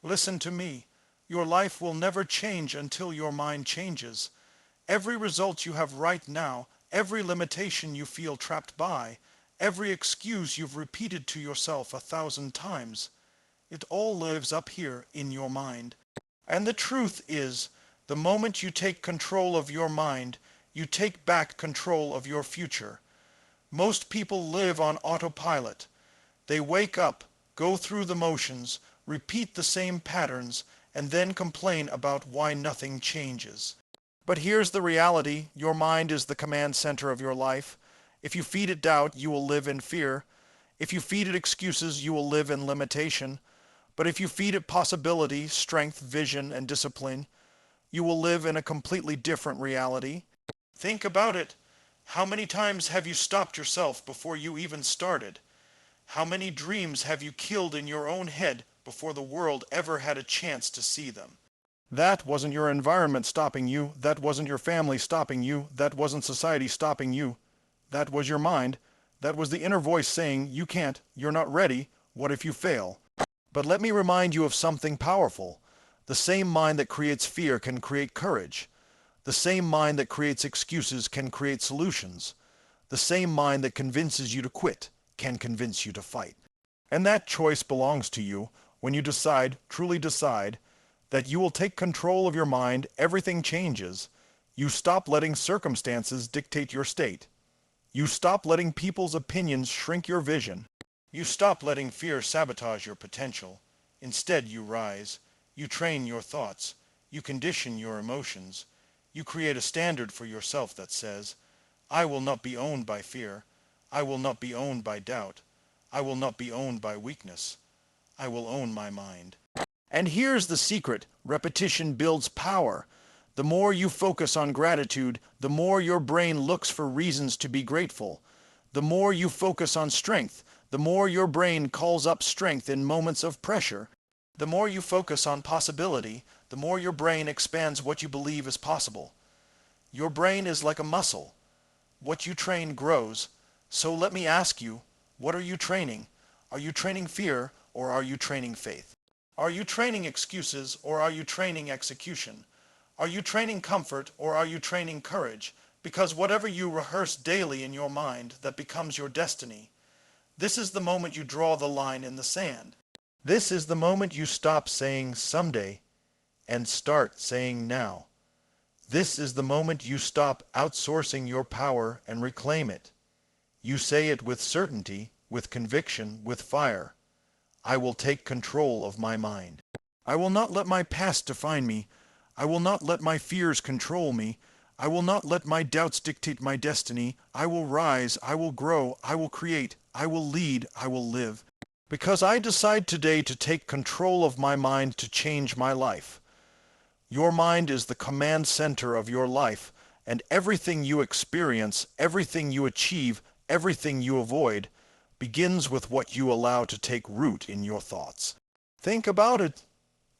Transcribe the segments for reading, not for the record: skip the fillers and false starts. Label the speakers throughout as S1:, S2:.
S1: Listen to me. Your life will never change until your mind changes. Every result you have right now, every limitation you feel trapped by, every excuse you've repeated to yourself 1,000 times, it all lives up here in your mind. And the truth is, the moment you take control of your mind, you take back control of your future. Most people live on autopilot. They wake up, go through the motions, repeat the same patterns, and then complain about why nothing changes. But here's the reality. Your mind is the command center of your life. If you feed it doubt, you will live in fear. If you feed it excuses, you will live in limitation. But if you feed it possibility, strength, vision, and discipline, you will live in a completely different reality. Think about it. How many times have you stopped yourself before you even started? How many dreams have you killed in your own head before the world ever had a chance to see them? That wasn't your environment stopping you. That wasn't your family stopping you. That wasn't society stopping you. That was your mind. That was the inner voice saying, you can't, you're not ready, what if you fail? But let me remind you of something powerful. The same mind that creates fear can create courage. The same mind that creates excuses can create solutions. The same mind that convinces you to quit can convince you to fight. And that choice belongs to you. When you decide, truly decide, that you will take control of your mind, everything changes. You stop letting circumstances dictate your state. You stop letting people's opinions shrink your vision. You stop letting fear sabotage your potential. Instead, you rise. You train your thoughts. You condition your emotions. You create a standard for yourself that says, I will not be owned by fear. I will not be owned by doubt. I will not be owned by weakness. I will own my mind. And here's the secret. Repetition builds power. The more you focus on gratitude, the more your brain looks for reasons to be grateful. The more you focus on strength, the more your brain calls up strength in moments of pressure. The more you focus on possibility, the more your brain expands what you believe is possible. Your brain is like a muscle. What you train grows. So let me ask you, what are you training? Are you training fear or are you training faith? Are you training excuses or are you training execution? Are you training comfort or are you training courage? Because whatever you rehearse daily in your mind, that becomes your destiny. This is the moment you draw the line in the sand. This is the moment you stop saying someday and start saying now. This is the moment you stop outsourcing your power and reclaim it. You say it with certainty, with conviction, with fire. I will take control of my mind. I will not let my past define me. I will not let my fears control me. I will not let my doubts dictate my destiny. I will rise, I will grow, I will create, I will lead, I will live. Because I decide today to take control of my mind to change my life. Your mind is the command center of your life, and everything you experience, everything you achieve, everything you avoid, begins with what you allow to take root in your thoughts. Think about it.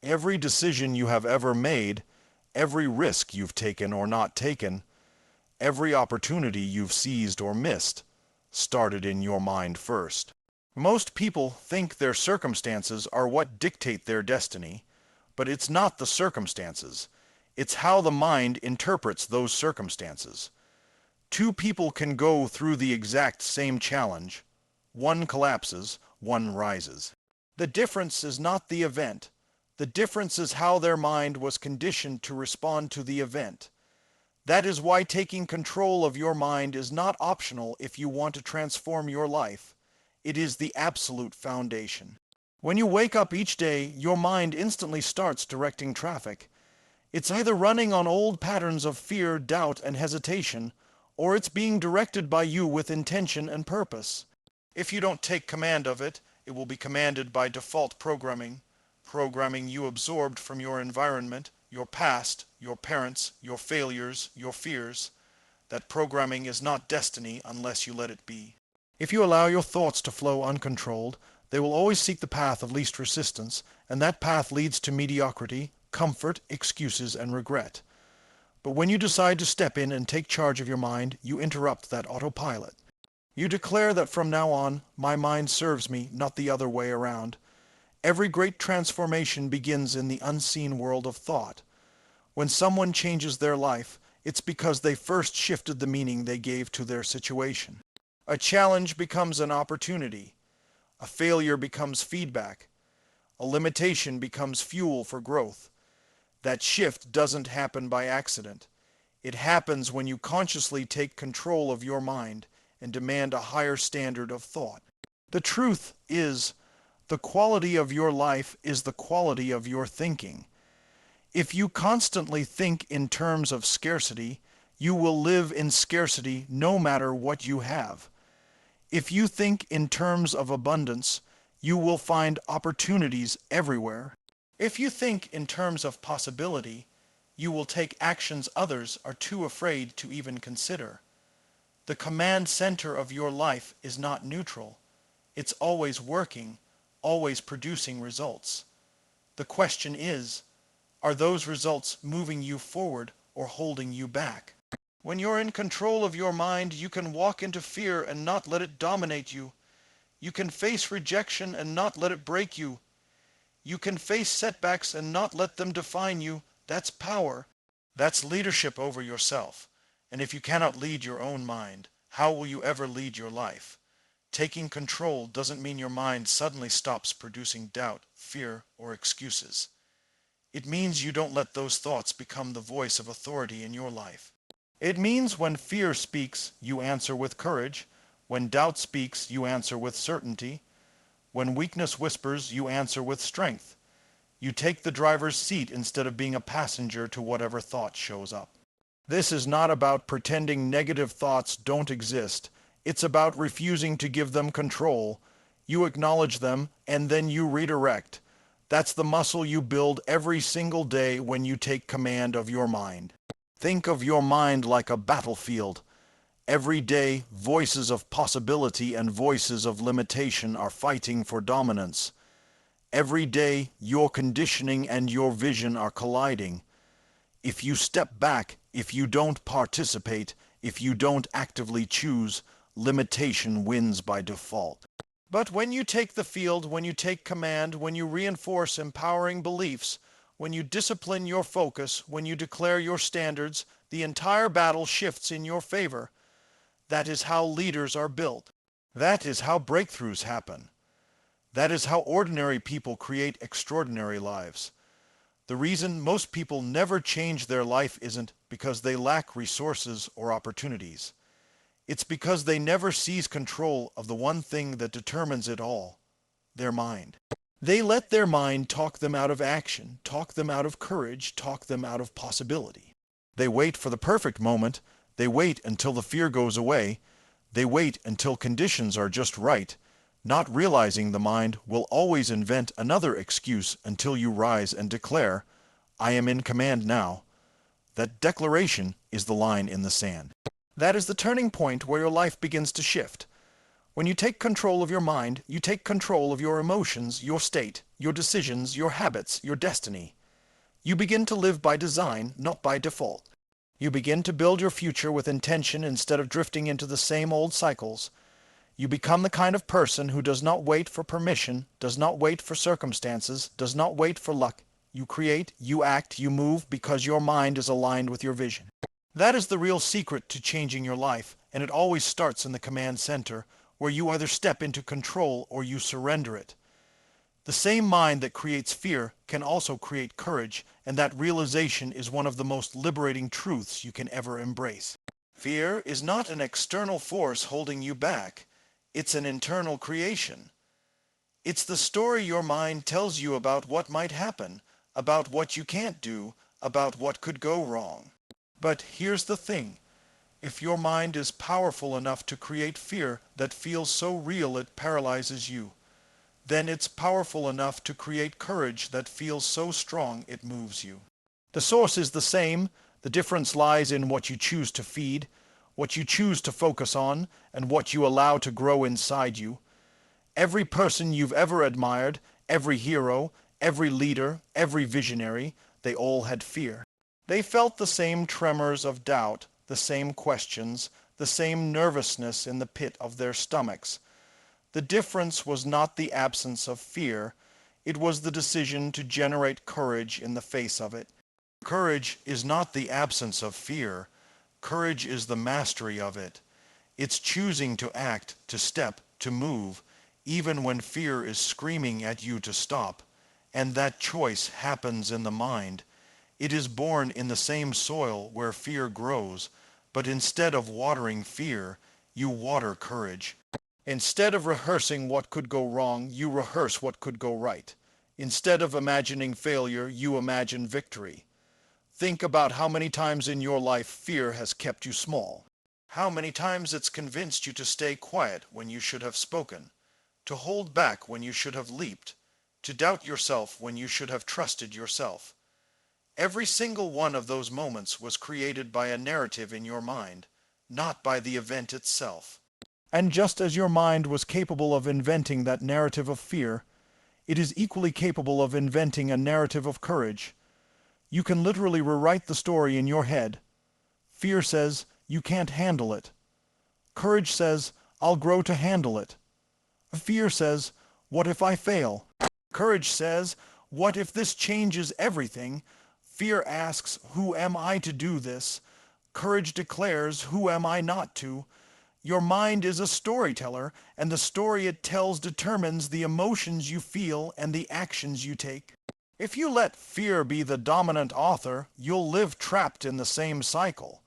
S1: Every decision you have ever made, every risk you've taken or not taken, every opportunity you've seized or missed, started in your mind first. Most people think their circumstances are what dictate their destiny, but it's not the circumstances. It's how the mind interprets those circumstances. Two people can go through the exact same challenge. One collapses, one rises. The difference is not the event. The difference is how their mind was conditioned to respond to the event. That is why taking control of your mind is not optional if you want to transform your life. It is the absolute foundation. When you wake up each day, your mind instantly starts directing traffic. It's either running on old patterns of fear, doubt, and hesitation, or it's being directed by you with intention and purpose. If you don't take command of it, it will be commanded by default programming you absorbed from your environment, your past, your parents, your failures, your fears. That programming is not destiny unless you let it be. If you allow your thoughts to flow uncontrolled, they will always seek the path of least resistance, and that path leads to mediocrity, comfort, excuses, and regret. But when you decide to step in and take charge of your mind, you interrupt that autopilot. You declare that from now on, my mind serves me, not the other way around. Every great transformation begins in the unseen world of thought. When someone changes their life, it's because they first shifted the meaning they gave to their situation. A challenge becomes an opportunity. A failure becomes feedback. A limitation becomes fuel for growth. That shift doesn't happen by accident. It happens when you consciously take control of your mind and demand a higher standard of thought. The truth is, the quality of your life is the quality of your thinking. If you constantly think in terms of scarcity, you will live in scarcity no matter what you have. If you think in terms of abundance, you will find opportunities everywhere. If you think in terms of possibility, you will take actions others are too afraid to even consider. The command center of your life is not neutral. It's always working, always producing results. The question is, are those results moving you forward or holding you back? When you're in control of your mind, you can walk into fear and not let it dominate you. You can face rejection and not let it break you. You can face setbacks and not let them define you. That's power. That's leadership over yourself. And if you cannot lead your own mind, how will you ever lead your life? Taking control doesn't mean your mind suddenly stops producing doubt, fear, or excuses. It means you don't let those thoughts become the voice of authority in your life. It means when fear speaks, you answer with courage. When doubt speaks, you answer with certainty. When weakness whispers, you answer with strength. You take the driver's seat instead of being a passenger to whatever thought shows up. This is not about pretending negative thoughts don't exist. It's about refusing to give them control. You acknowledge them, and then you redirect. That's the muscle you build every single day when you take command of your mind. Think of your mind like a battlefield. Every day, voices of possibility and voices of limitation are fighting for dominance. Every day, your conditioning and your vision are colliding. If you step back, if you don't participate, if you don't actively choose, limitation wins by default. But when you take the field, when you take command, when you reinforce empowering beliefs, when you discipline your focus, when you declare your standards, the entire battle shifts in your favor. That is how leaders are built. That is how breakthroughs happen. That is how ordinary people create extraordinary lives. The reason most people never change their life isn't because they lack resources or opportunities. It's because they never seize control of the one thing that determines it all, their mind. They let their mind talk them out of action, talk them out of courage, talk them out of possibility. They wait for the perfect moment. They wait until the fear goes away. They wait until conditions are just right, not realizing the mind will always invent another excuse until you rise and declare, "I am in command now." That declaration is the line in the sand. That is the turning point where your life begins to shift. When you take control of your mind, you take control of your emotions, your state, your decisions, your habits, your destiny. You begin to live by design, not by default. You begin to build your future with intention instead of drifting into the same old cycles. You become the kind of person who does not wait for permission, does not wait for circumstances, does not wait for luck. You create, you act, you move because your mind is aligned with your vision. That is the real secret to changing your life, and it always starts in the command center, where you either step into control or you surrender it. The same mind that creates fear can also create courage, and that realization is one of the most liberating truths you can ever embrace. Fear is not an external force holding you back. It's an internal creation. It's the story your mind tells you about what might happen, about what you can't do, about what could go wrong. But here's the thing. If your mind is powerful enough to create fear that feels so real it paralyzes you, then it's powerful enough to create courage that feels so strong it moves you. The source is the same. The difference lies in what you choose to feed, what you choose to focus on, and what you allow to grow inside you. Every person you've ever admired, every hero, every leader, every visionary, they all had fear. They felt the same tremors of doubt, the same questions, the same nervousness in the pit of their stomachs. The difference was not the absence of fear, It was the decision to generate courage in the face of it. Courage is not the absence of fear. Courage is the mastery of it. It's choosing to act, to step, to move, even when fear is screaming at you to stop. And that choice happens in the mind. It is born in the same soil where fear grows, but instead of watering fear, you water courage. Instead of rehearsing what could go wrong, you rehearse what could go right. Instead of imagining failure, you imagine victory. Think about how many times in your life fear has kept you small. How many times it's convinced you to stay quiet when you should have spoken, to hold back when you should have leaped, to doubt yourself when you should have trusted yourself. Every single one of those moments was created by a narrative in your mind, not by the event itself. And just as your mind was capable of inventing that narrative of fear, it is equally capable of inventing a narrative of courage. You can literally rewrite the story in your head. Fear says, you can't handle it. Courage says, I'll grow to handle it. Fear says, what if I fail? Courage says, what if this changes everything? Fear asks, who am I to do this? Courage declares, who am I not to? Your mind is a storyteller, and the story it tells determines the emotions you feel and the actions you take. If you let fear be the dominant author, you'll live trapped in the same cycle.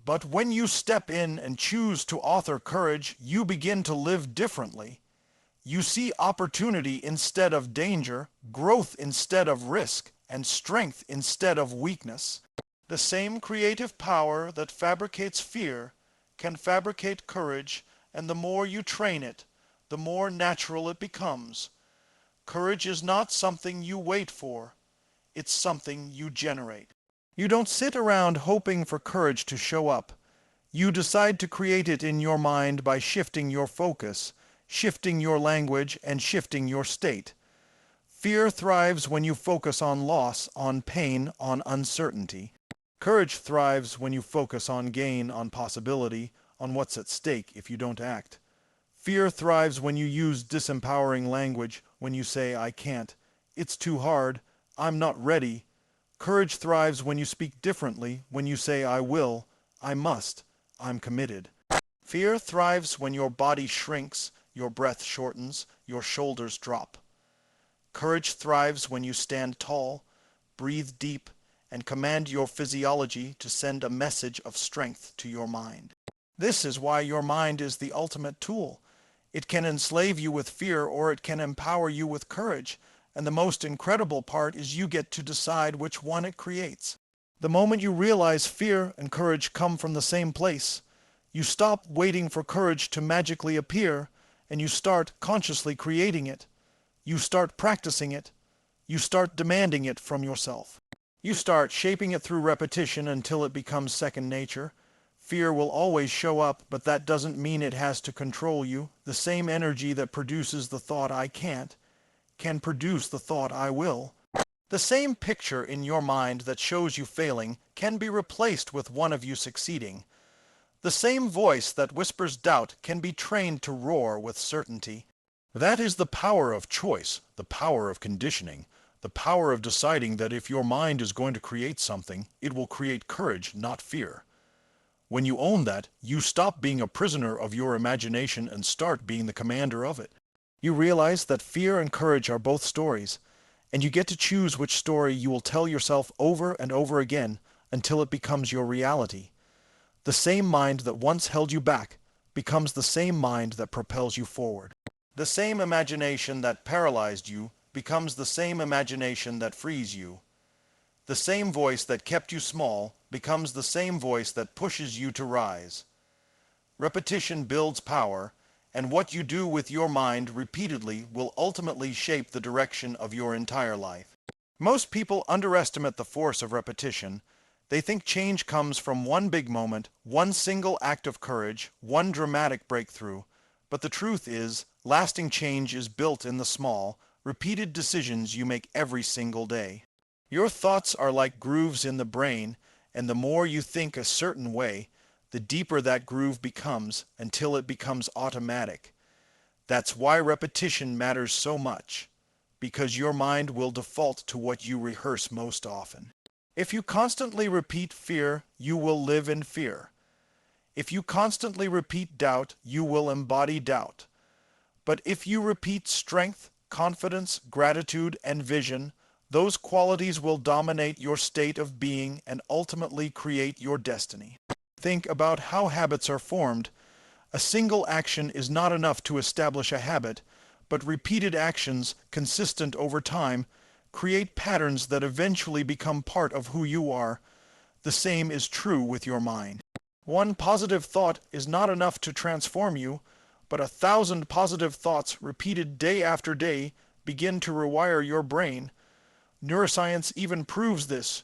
S1: But when you step in and choose to author courage, you begin to live differently. You see opportunity instead of danger, growth instead of risk, and strength instead of weakness. The same creative power that fabricates fear can fabricate courage, and the more you train it, the more natural it becomes. Courage is not something you wait for. It's something you generate. You don't sit around hoping for courage to show up. You decide to create it in your mind by shifting your focus, shifting your language, and shifting your state. Fear thrives when you focus on loss, on pain, on uncertainty. Courage thrives when you focus on gain, on possibility, on what's at stake if you don't act. Fear thrives when you use disempowering language, when you say, I can't, it's too hard, I'm not ready. Courage thrives when you speak differently, when you say, I will, I must, I'm committed. Fear thrives when your body shrinks, your breath shortens, your shoulders drop. Courage thrives when you stand tall, breathe deep, and command your physiology to send a message of strength to your mind. This is why your mind is the ultimate tool. It can enslave you with fear, or it can empower you with courage, and the most incredible part is you get to decide which one it creates. The moment you realize fear and courage come from the same place, you stop waiting for courage to magically appear, and you start consciously creating it. You start practicing it. You start demanding it from yourself. You start shaping it through repetition until it becomes second nature. Fear will always show up, but that doesn't mean it has to control you. The same energy that produces the thought I can't can produce the thought I will. The same picture in your mind that shows you failing can be replaced with one of you succeeding. The same voice that whispers doubt can be trained to roar with certainty. That is the power of choice, the power of conditioning, the power of deciding that if your mind is going to create something, it will create courage, not fear. When you own that, you stop being a prisoner of your imagination and start being the commander of it. You realize that fear and courage are both stories, and you get to choose which story you will tell yourself over and over again until it becomes your reality. The same mind that once held you back becomes the same mind that propels you forward. The same imagination that paralyzed you becomes the same imagination that frees you. The same voice that kept you small becomes the same voice that pushes you to rise. Repetition builds power, and what you do with your mind repeatedly will ultimately shape the direction of your entire life. Most people underestimate the force of repetition. They think change comes from one big moment, one single act of courage, one dramatic breakthrough. But the truth is, lasting change is built in the small, repeated decisions you make every single day. Your thoughts are like grooves in the brain, and the more you think a certain way, the deeper that groove becomes until it becomes automatic. That's why repetition matters so much, because your mind will default to what you rehearse most often. If you constantly repeat fear, you will live in fear. If you constantly repeat doubt, you will embody doubt. But if you repeat strength, confidence, gratitude, and vision, those qualities will dominate your state of being and ultimately create your destiny. Think about how habits are formed. A single action is not enough to establish a habit, but repeated actions, consistent over time, create patterns that eventually become part of who you are. The same is true with your mind. One positive thought is not enough to transform you, but 1,000 positive thoughts repeated day after day begin to rewire your brain. Neuroscience even proves this.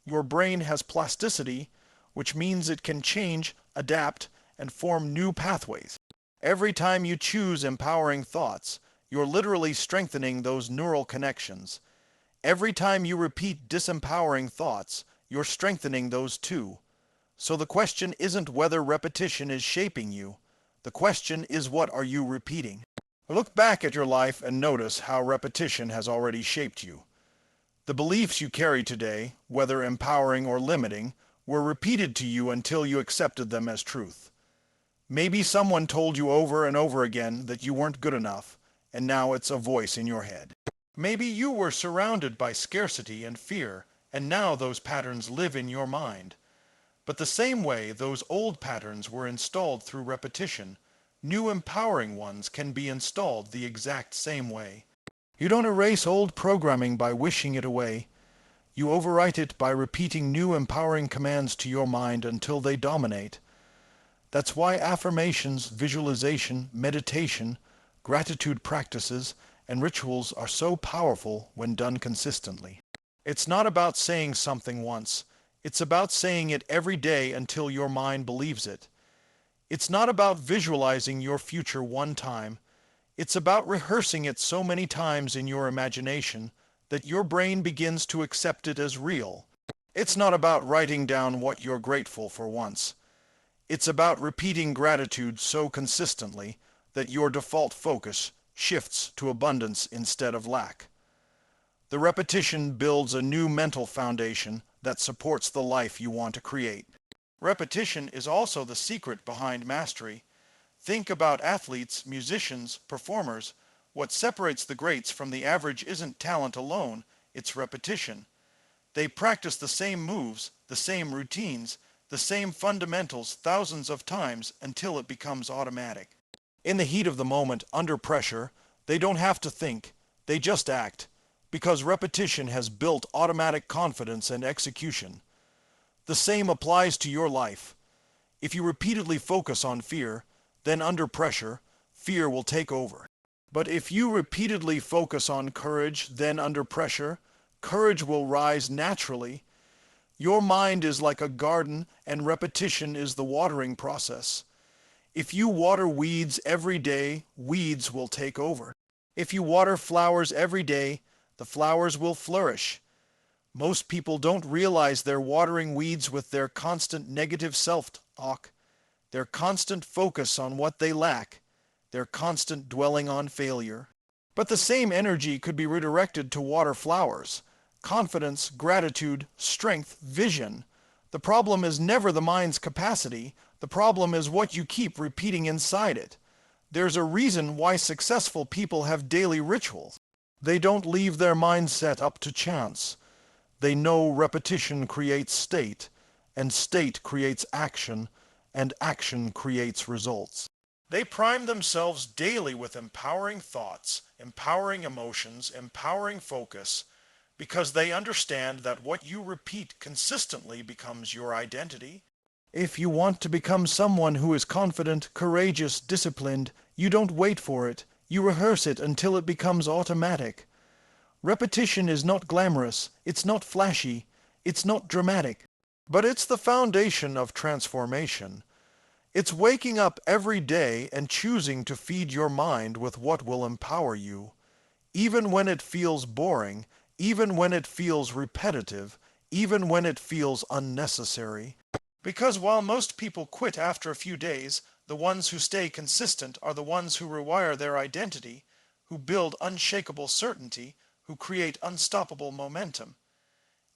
S1: Your brain has plasticity, which means it can change, adapt, and form new pathways. Every time you choose empowering thoughts, you're literally strengthening those neural connections. Every time you repeat disempowering thoughts, you're strengthening those too. So the question isn't whether repetition is shaping you. The question is, what are you repeating? Look back at your life and notice how repetition has already shaped you. The beliefs you carry today, whether empowering or limiting, were repeated to you until you accepted them as truth. Maybe someone told you over and over again that you weren't good enough, and now it's a voice in your head. Maybe you were surrounded by scarcity and fear, and now those patterns live in your mind. But the same way those old patterns were installed through repetition, new empowering ones can be installed the exact same way. You don't erase old programming by wishing it away. You overwrite it by repeating new empowering commands to your mind until they dominate. That's why affirmations, visualization, meditation, gratitude practices, and rituals are so powerful when done consistently. It's not about saying something once. It's about saying it every day until your mind believes it. It's not about visualizing your future one time. It's about rehearsing it so many times in your imagination that your brain begins to accept it as real. It's not about writing down what you're grateful for once. It's about repeating gratitude so consistently that your default focus shifts to abundance instead of lack. The repetition builds a new mental foundation that supports the life you want to create. Repetition is also the secret behind mastery. Think about athletes, musicians, performers. What separates the greats from the average isn't talent alone, it's repetition. They practice the same moves, the same routines, the same fundamentals thousands of times until it becomes automatic. In the heat of the moment, under pressure, they don't have to think, they just act, because repetition has built automatic confidence and execution. The same applies to your life. If you repeatedly focus on fear, then under pressure, fear will take over. But if you repeatedly focus on courage, then under pressure, courage will rise naturally. Your mind is like a garden, and repetition is the watering process. If you water weeds every day, weeds will take over. If you water flowers every day, the flowers will flourish. Most people don't realize they're watering weeds with their constant negative self-talk, their constant focus on what they lack, their constant dwelling on failure. But the same energy could be redirected to water flowers. Confidence, gratitude, strength, vision. The problem is never the mind's capacity. The problem is what you keep repeating inside it. There's a reason why successful people have daily rituals. They don't leave their mindset up to chance. They know repetition creates state, and state creates action, and action creates results. They prime themselves daily with empowering thoughts, empowering emotions, empowering focus, because they understand that what you repeat consistently becomes your identity. If you want to become someone who is confident, courageous, disciplined, you don't wait for it. You rehearse it until it becomes automatic. Repetition is not glamorous, it's not flashy, it's not dramatic, but it's the foundation of transformation. It's waking up every day and choosing to feed your mind with what will empower you. Even when it feels boring, even when it feels repetitive, even when it feels unnecessary. Because while most people quit after a few days, the ones who stay consistent are the ones who rewire their identity, who build unshakable certainty, who create unstoppable momentum.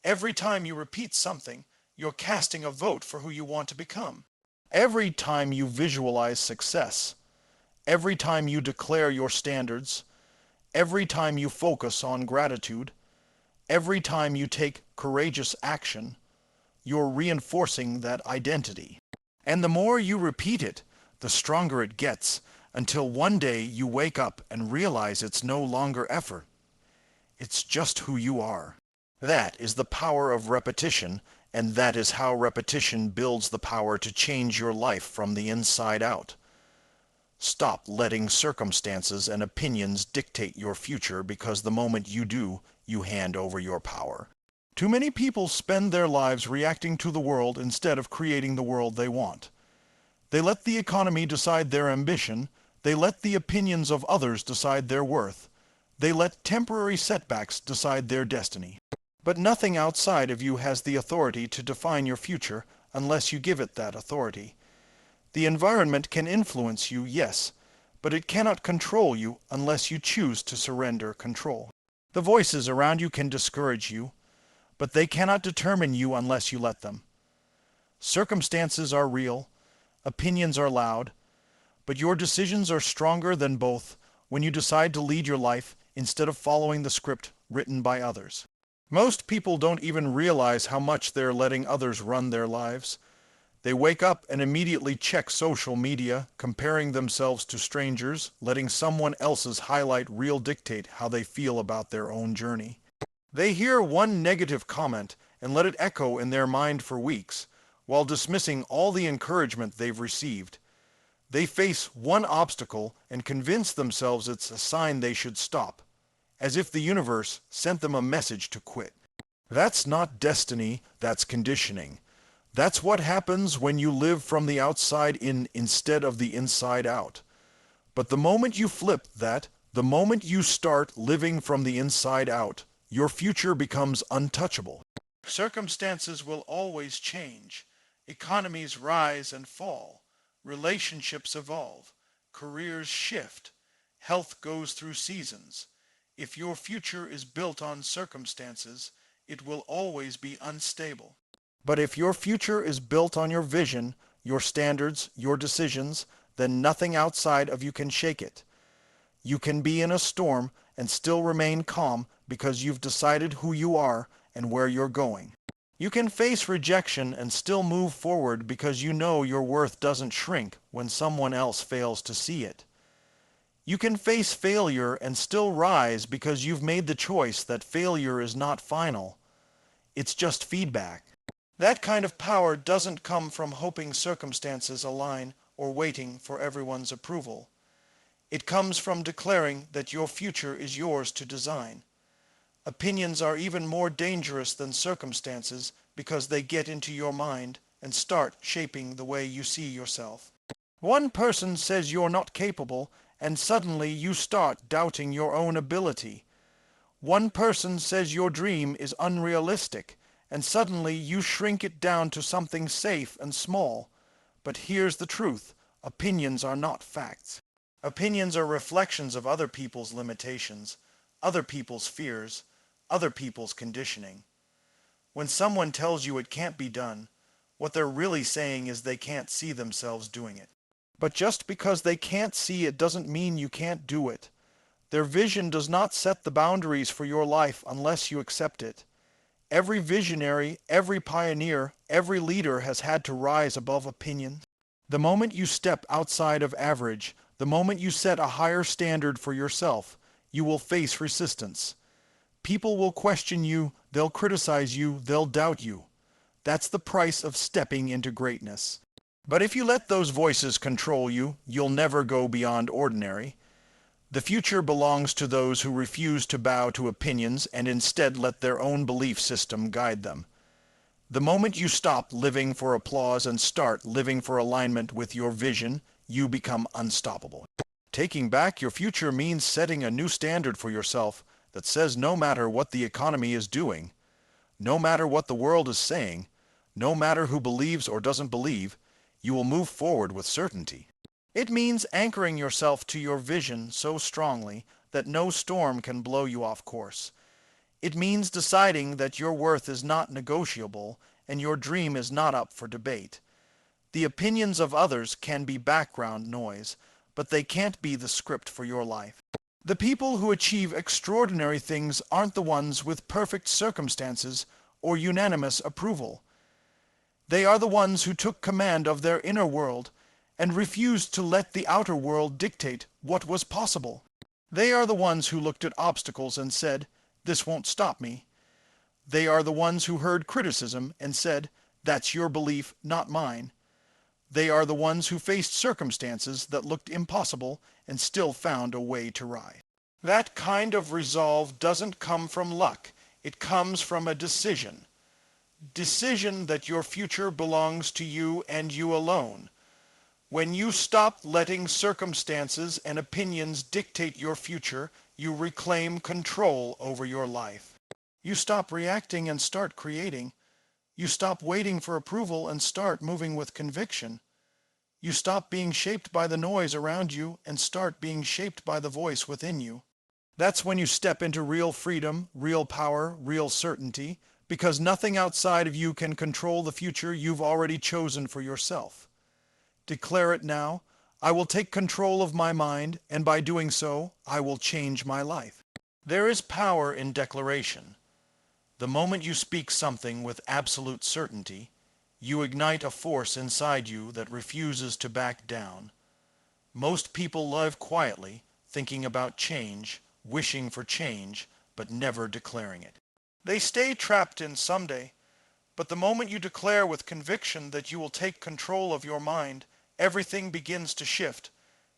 S1: Every time you repeat something, you're casting a vote for who you want to become. Every time you visualize success, every time you declare your standards, every time you focus on gratitude, every time you take courageous action, you're reinforcing that identity. And the more you repeat it, the stronger it gets, until one day you wake up and realize it's no longer effort. It's just who you are. That is the power of repetition, and that is how repetition builds the power to change your life from the inside out. Stop letting circumstances and opinions dictate your future, because the moment you do, you hand over your power. Too many people spend their lives reacting to the world instead of creating the world they want. They let the economy decide their ambition. They let the opinions of others decide their worth. They let temporary setbacks decide their destiny. But nothing outside of you has the authority to define your future unless you give it that authority. The environment can influence you, yes, but it cannot control you unless you choose to surrender control. The voices around you can discourage you, but they cannot determine you unless you let them. Circumstances are real, opinions are loud, but your decisions are stronger than both when you decide to lead your life instead of following the script written by others. Most people don't even realize how much they're letting others run their lives. They wake up and immediately check social media, comparing themselves to strangers, letting someone else's highlight reel dictate how they feel about their own journey. They hear one negative comment and let it echo in their mind for weeks, while dismissing all the encouragement they've received. They face one obstacle and convince themselves it's a sign they should stop, as if the universe sent them a message to quit. That's not destiny, that's conditioning. That's what happens when you live from the outside in instead of the inside out. But the moment you flip that, the moment you start living from the inside out, your future becomes untouchable. Circumstances will always change. Economies rise and fall. Relationships evolve. Careers shift. Health goes through seasons. If your future is built on circumstances, it will always be unstable. But if your future is built on your vision, your standards, your decisions, then nothing outside of you can shake it. You can be in a storm and still remain calm because you've decided who you are and where you're going. You can face rejection and still move forward because you know your worth doesn't shrink when someone else fails to see it. You can face failure and still rise because you've made the choice that failure is not final. It's just feedback. That kind of power doesn't come from hoping circumstances align or waiting for everyone's approval. It comes from declaring that your future is yours to design. Opinions are even more dangerous than circumstances because they get into your mind and start shaping the way you see yourself. One person says you're not capable, and suddenly you start doubting your own ability. One person says your dream is unrealistic, and suddenly you shrink it down to something safe and small. But here's the truth: opinions are not facts. Opinions are reflections of other people's limitations, other people's fears, other people's conditioning. When someone tells you it can't be done, what they're really saying is they can't see themselves doing it. But just because they can't see it doesn't mean you can't do it. Their vision does not set the boundaries for your life unless you accept it. Every visionary, every pioneer, every leader has had to rise above opinion. The moment you step outside of average, the moment you set a higher standard for yourself, you will face resistance. People will question you, they'll criticize you, they'll doubt you. That's the price of stepping into greatness. But if you let those voices control you, you'll never go beyond ordinary. The future belongs to those who refuse to bow to opinions and instead let their own belief system guide them. The moment you stop living for applause and start living for alignment with your vision, you become unstoppable. Taking back your future means setting a new standard for yourself that says no matter what the economy is doing, no matter what the world is saying, no matter who believes or doesn't believe, you will move forward with certainty. It means anchoring yourself to your vision so strongly that no storm can blow you off course. It means deciding that your worth is not negotiable and your dream is not up for debate. The opinions of others can be background noise, but they can't be the script for your life. The people who achieve extraordinary things aren't the ones with perfect circumstances or unanimous approval. They are the ones who took command of their inner world and refused to let the outer world dictate what was possible. They are the ones who looked at obstacles and said, "This won't stop me." They are the ones who heard criticism and said, "That's your belief, not mine." They are the ones who faced circumstances that looked impossible and still found a way to rise. That kind of resolve doesn't come from luck. It comes from a decision. Decision that your future belongs to you and you alone. When you stop letting circumstances and opinions dictate your future, you reclaim control over your life. You stop reacting and start creating. You stop waiting for approval and start moving with conviction. You stop being shaped by the noise around you and start being shaped by the voice within you. That's when you step into real freedom, real power, real certainty, because nothing outside of you can control the future you've already chosen for yourself. Declare it now. I will take control of my mind, and by doing so, I will change my life. There is power in declaration. The moment you speak something with absolute certainty, you ignite a force inside you that refuses to back down. Most people live quietly, thinking about change, wishing for change, but never declaring it. They stay trapped in someday, but the moment you declare with conviction that you will take control of your mind, everything begins to shift.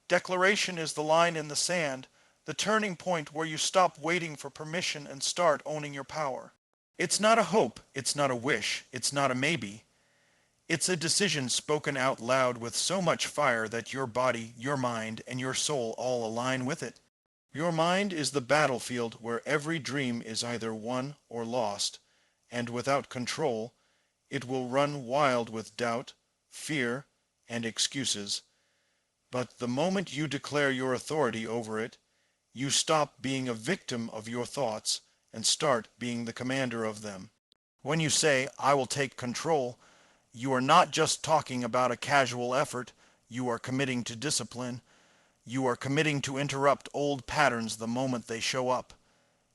S1: Declaration is the line in the sand, the turning point where you stop waiting for permission and start owning your power. It's not a hope, it's not a wish, it's not a maybe. It's a decision spoken out loud with so much fire that your body, your mind, and your soul all align with it. Your mind is the battlefield where every dream is either won or lost, and without control, it will run wild with doubt, fear, and excuses. But the moment you declare your authority over it, you stop being a victim of your thoughts and start being the commander of them. When you say, "I will take control," you are not just talking about a casual effort, you are committing to discipline. You are committing to interrupt old patterns the moment they show up.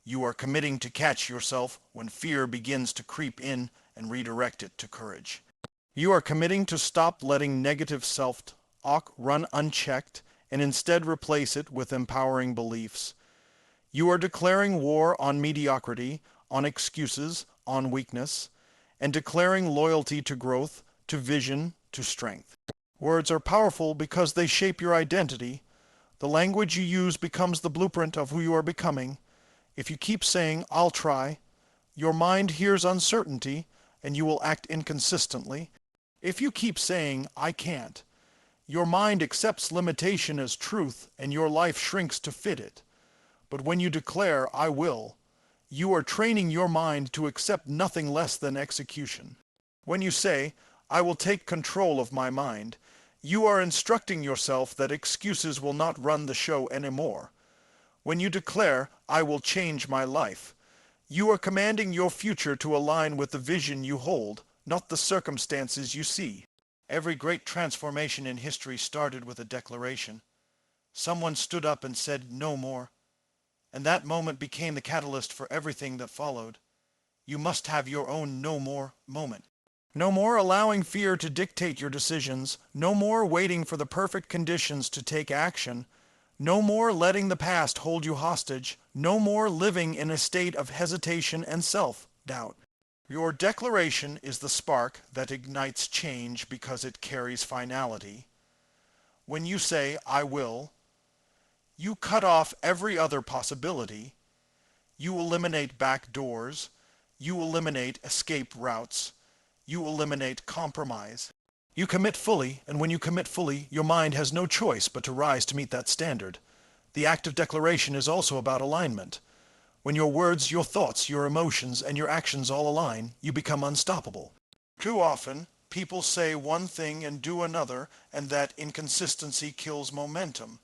S1: You are committing to catch yourself when fear begins to creep in and redirect it to courage. You are committing to stop letting negative self-talk run unchecked and instead replace it with empowering beliefs. You are declaring war on mediocrity, on excuses, on weakness, and declaring loyalty to growth, to vision, to strength. Words are powerful because they shape your identity. The language you use becomes the blueprint of who you are becoming. If you keep saying, "I'll try," your mind hears uncertainty and you will act inconsistently. If you keep saying, "I can't," your mind accepts limitation as truth and your life shrinks to fit it. But when you declare, "I will," you are training your mind to accept nothing less than execution. When you say, "I will take control of my mind," you are instructing yourself that excuses will not run the show anymore. When you declare, "I will change my life," you are commanding your future to align with the vision you hold, not the circumstances you see. Every great transformation in history started with a declaration. Someone stood up and said, "No more." And that moment became the catalyst for everything that followed. You must have your own "no more" moment. No more allowing fear to dictate your decisions. No more waiting for the perfect conditions to take action. No more letting the past hold you hostage. No more living in a state of hesitation and self-doubt. Your declaration is the spark that ignites change because it carries finality. When you say, "I will," you cut off every other possibility. You eliminate back doors. You eliminate escape routes. You eliminate compromise. You commit fully, and when you commit fully, your mind has no choice but to rise to meet that standard. The act of declaration is also about alignment. When your words, your thoughts, your emotions, and your actions all align, you become unstoppable. Too often, people say one thing and do another, and that inconsistency kills momentum.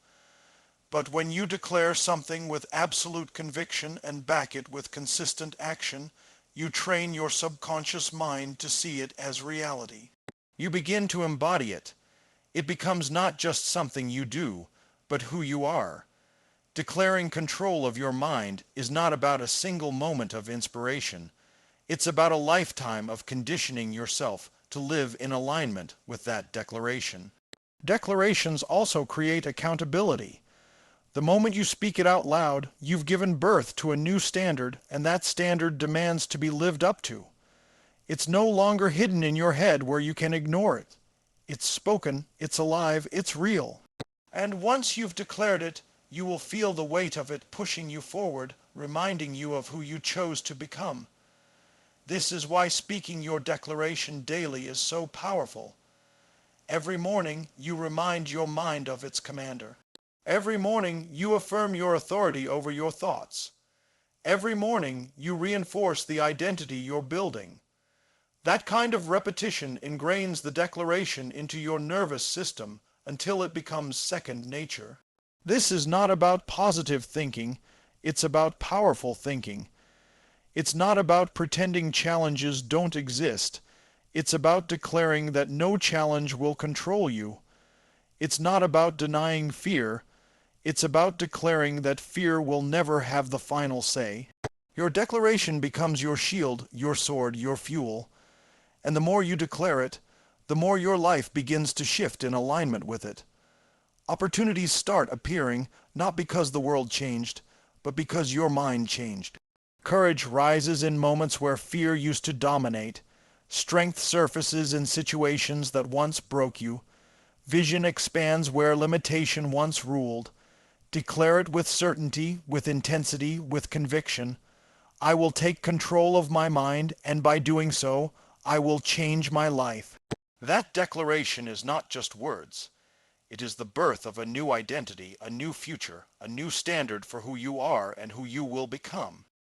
S1: But when you declare something with absolute conviction and back it with consistent action, you train your subconscious mind to see it as reality. You begin to embody it. It becomes not just something you do, but who you are. Declaring control of your mind is not about a single moment of inspiration. It's about a lifetime of conditioning yourself to live in alignment with that declaration. Declarations also create accountability. The moment you speak it out loud, you've given birth to a new standard, and that standard demands to be lived up to. It's no longer hidden in your head where you can ignore it. It's spoken, it's alive, it's real. And once you've declared it, you will feel the weight of it pushing you forward, reminding you of who you chose to become. This is why speaking your declaration daily is so powerful. Every morning, you remind your mind of its commander. Every morning, you affirm your authority over your thoughts. Every morning, you reinforce the identity you're building. That kind of repetition ingrains the declaration into your nervous system until it becomes second nature. This is not about positive thinking, it's about powerful thinking. It's not about pretending challenges don't exist. It's about declaring that no challenge will control you. It's not about denying fear. It's about declaring that fear will never have the final say. Your declaration becomes your shield, your sword, your fuel. And the more you declare it, the more your life begins to shift in alignment with it. Opportunities start appearing not because the world changed, but because your mind changed. Courage rises in moments where fear used to dominate. Strength surfaces in situations that once broke you. Vision expands where limitation once ruled. Declare it with certainty, with intensity, with conviction. I will take control of my mind, and by doing so, I will change my life. That declaration is not just words. It is the birth of a new identity, a new future, a new standard for who you are and who you will become.